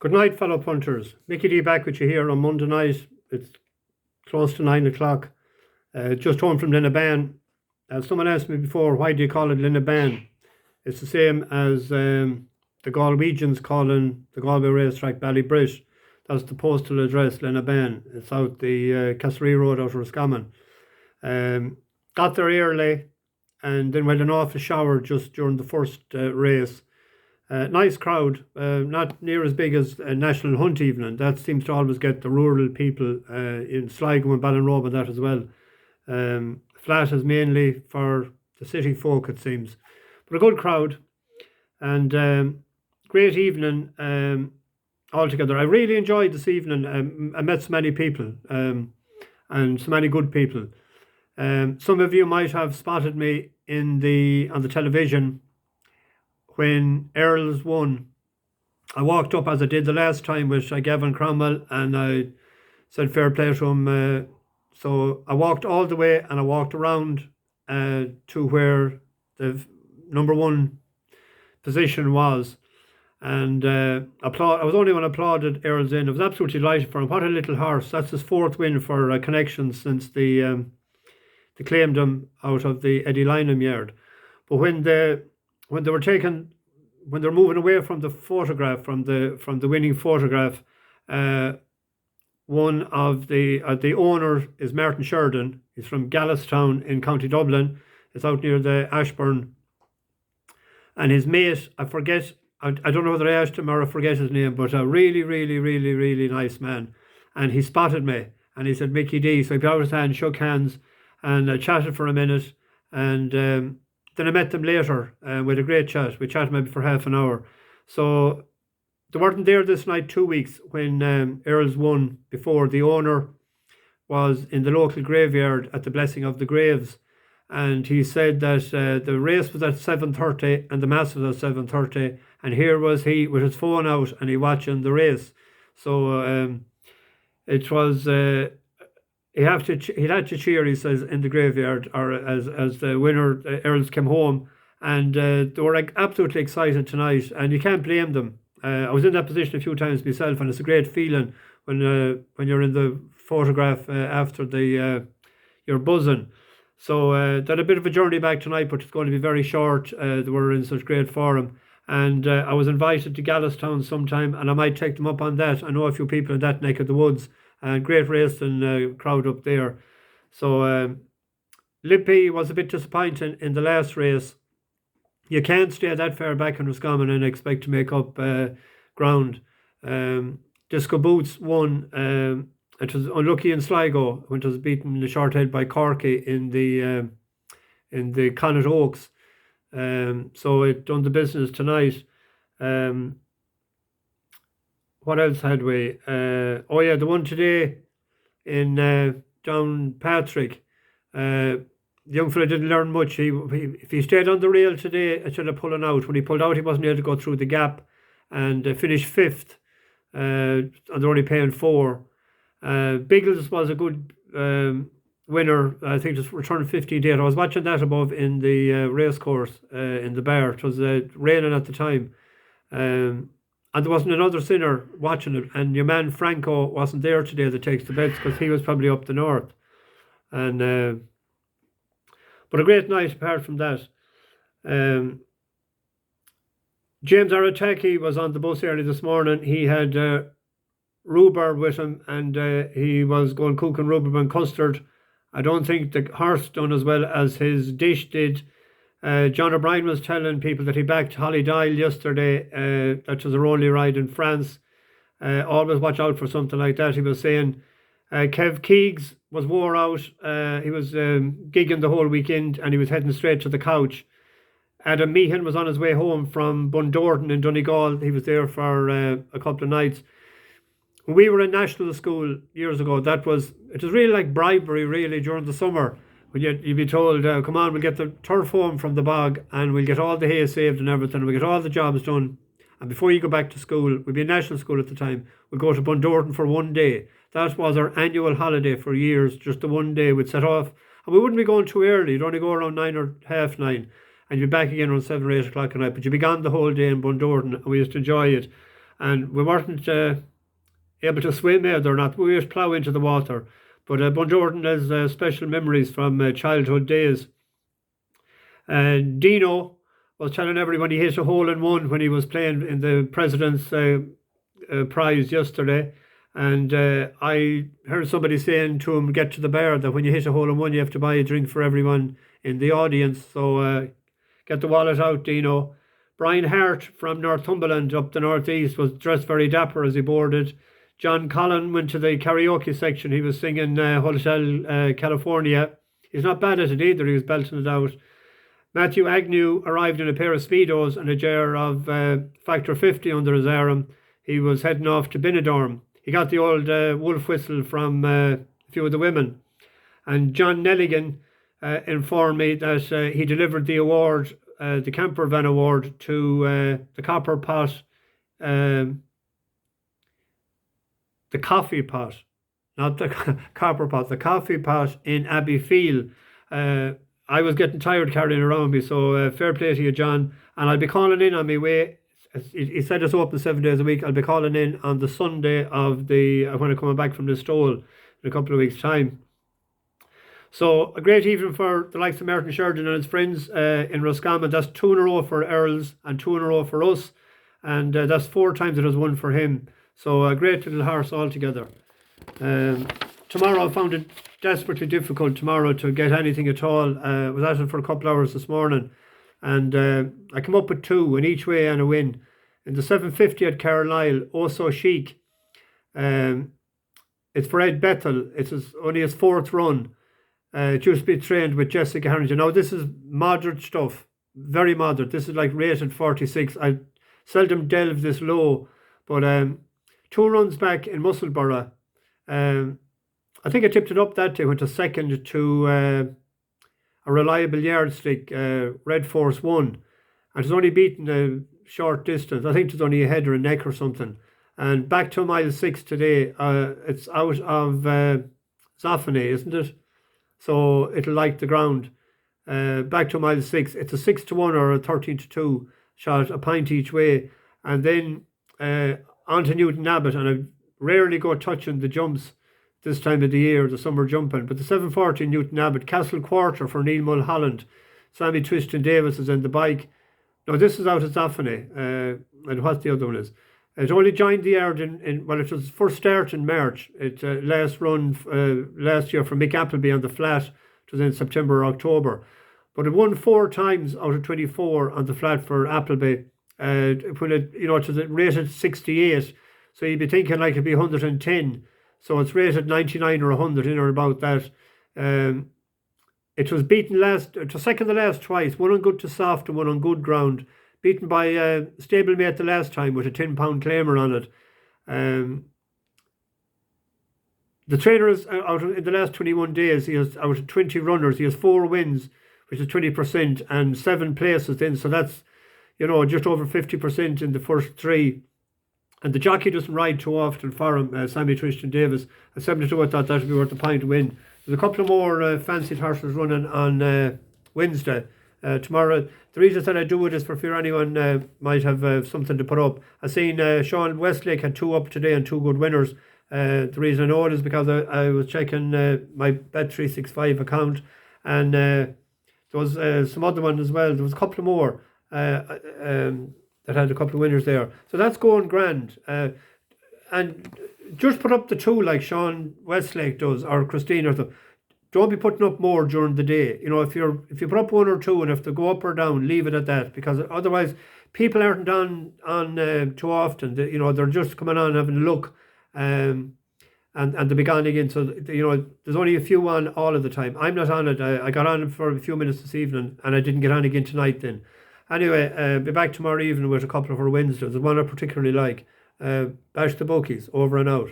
Good night, fellow punters. Mickey D back with you here on Monday night. It's close to 9 o'clock. Just home from Linnaban. Someone asked me before, why do you call it Linnaban? It's the same as the Galwegians calling the Galway racetrack Ballybrit. That's the postal address, Linnaban. It's out the Castlereagh Road out of Roscommon. Got there early and then went in off a shower just during the first race. Nice crowd, not near as big as National Hunt Evening. That seems to always get the rural people in Sligo and Ballinrobe and that as well. Flat is mainly for the city folk, it seems. But a good crowd and great evening altogether. I really enjoyed this evening. I met so many people and so many good people. Some of you might have spotted me on the television when Earls won. I walked up as I did the last time with Gavin Cromwell and I said fair play to him. So I walked all the way and I walked around to where the number one position was. And I was the only one applauded Earls in. I was absolutely delighted for him. What a little horse. That's his fourth win for Connections since they claimed him out of the Eddie Lynham yard. But when they were moving away from the photograph, from the winning photograph, one of the owner is Martin Sheridan. He's from Gallistown in County Dublin. It's out near the Ashburn. And his mate, I don't know whether I asked him or I forget his name, but a really, really, really, really nice man. And he spotted me and he said, Mickey D. So he put out his hand, shook hands, and I chatted for a minute. And then I met them later with a great chat. We chatted maybe for half an hour. So they weren't there this night 2 weeks when Earls won before. The owner was in the local graveyard at the Blessing of the Graves. And he said that the race was at 7:30 and the mass was at 7:30. And here was he with his phone out and he watching the race. So it was... He had to cheer, he says, in the graveyard, or as the winner, Earls, came home, and they were absolutely excited tonight, and you can't blame them. I was in that position a few times myself, and it's a great feeling when you're in the photograph after you're buzzing. So they had a bit of a journey back tonight, but it's going to be very short. They were in such great form. And I was invited to Gallistown sometime, and I might take them up on that. I know a few people in that neck of the woods. Great racing crowd up there. So Lippy was a bit disappointing in the last race. You can't stay that far back in Roscommon and expect to make up ground. Disco Boots won. It was unlucky in Sligo when it was beaten in the short head by Corky in the Connaught Oaks. So it done the business tonight. What else had we? The one today in Downpatrick. The young fella didn't learn much. If he stayed on the rail today, it should have pulling out. When he pulled out, he wasn't able to go through the gap and finished fifth. And they're only paying 4. Biggles was a good winner. I think just returned 15-8. I was watching that above in the race course in the bar. It was raining at the time. And there wasn't another sinner watching it. And your man Franco wasn't there today that takes the bets because he was probably up the north. And but a great night apart from that. James Arataki was on the bus early this morning. He had rhubarb with him and he was going cooking rhubarb and custard. I don't think the horse done as well as his dish did. John O'Brien was telling people that he backed Holly Dial yesterday. That was her only ride in France. Always watch out for something like that. He was saying Kev Keegs was wore out. He was gigging the whole weekend and he was heading straight to the couch. Adam Meehan was on his way home from Bundorden in Donegal. He was there for a couple of nights. When we were in national school years ago, it was really like bribery really during the summer. When you'd be told, come on, we'll get the turf home from the bog and we'll get all the hay saved and everything. We'll get all the jobs done. And before you go back to school, we'd be in national school at the time, we'd go to Bundorden for one day. That was our annual holiday for years, just the one day we'd set off. And we wouldn't be going too early. You'd only go around 9 or half 9. And you'd be back again around 7 or 8 o'clock at night. But you'd be gone the whole day in Bundorden and we used to enjoy it. and we weren't able to swim either, not. We used to plough into the water. But Bunjordan has special memories from childhood days. Dino was telling everyone he hit a hole in one when he was playing in the President's Prize yesterday. And I heard somebody saying to him, get to the bar, that when you hit a hole in one, you have to buy a drink for everyone in the audience. So get the wallet out, Dino. Brian Hart from Northumberland up the northeast was dressed very dapper as he boarded. John Collin went to the karaoke section. He was singing Hotel California. He's not bad at it either. He was belting it out. Matthew Agnew arrived in a pair of Speedos and a jar of Factor 50 under his arm. He was heading off to Benidorm. He got the old wolf whistle from a few of the women. And John Nelligan informed me that he delivered the award, the camper van award, to the Copper Pot, the coffee pot, not the copper pot, the coffee pot in Abbeyfield. I was getting tired carrying around me, so fair play to you, John. And I'll be calling in on my way. He said it's open 7 days a week. I'll be calling in on the Sunday of when I'm coming back from the Stole in a couple of weeks' time. So a great evening for the likes of Martin Sheridan and his friends in Roscommon. That's 2 in a row for Earls and 2 in a row for us. And that's 4 times it has won for him. So a great little horse altogether. Tomorrow I found it desperately difficult tomorrow to get anything at all. I was at it for a couple of hours this morning, and I come up with 2 in each way and a win. In the 750 at Carlisle, Oh So Chic. It's for Ed Bethel. It's only his 4th run. It used to be trained with Jessica Harrington. Now this is moderate stuff, very moderate. This is like rated 46. I seldom delve this low, but 2 runs back in Musselburgh. I think I tipped it up that day, went to second to a reliable yardstick, Red Force 1. And it's only beaten a short distance. I think it was only a head or a neck or something. And back to mile 6 today. It's out of Zoffany, isn't it? So it'll like the ground. Back to mile 6. It's a 6-1 or a 13-2 shot, a pint each way. And then on to Newton Abbott, and I rarely go touching the jumps this time of the year, the summer jumping. But the 740 Newton Abbott, Castle Quarter for Neil Mulholland, Sammy Twiston Davis is in the bike. Now this is out of Zoffany, and what the other one is. It only joined the yard it was its first start in March. It last run last year from Mick Appleby on the flat. It was in September or October. But it won 4 times out of 24 on the flat for Appleby. When it was rated 68, so you'd be thinking like it'd be 110. So it's rated 99 or 100 in or about that. It was beaten it was second to last twice, 1 on good to soft and 1 on good ground. Beaten by stablemate the last time with a 10-pound claimer on it. The trainer is in the last 21 days, he has out of 20 runners, he has 4 wins, which is 20%, and 7 places in. So that's just over 50% in the first 3. And the jockey doesn't ride too often for him, Sammy Tristan Davis. At 72, I thought that would be worth a pint win. There's a couple of more fancied horses running on Wednesday. Tomorrow, the reason that I do it is for fear anyone might have something to put up. I seen Sean Westlake had 2 up today and 2 good winners. The reason I know it is because I was checking my Bet365 account, and there was some other one as well. There was a couple of more that had a couple of winners there. So that's going grand. And just put up the 2 like Sean Westlake does, or Christine or something. Don't be putting up more during the day. If you put up 1 or 2, and if they go up or down, leave it at that, because otherwise people aren't on too often. They're just coming on having a look, and they'll be gone again. So there's only a few on all of the time. I'm not on it. I got on for a few minutes this evening, and I didn't get on again tonight then. Anyway, be back tomorrow evening with a couple of our wins. There's one I particularly like. Bash the bookies, over and out.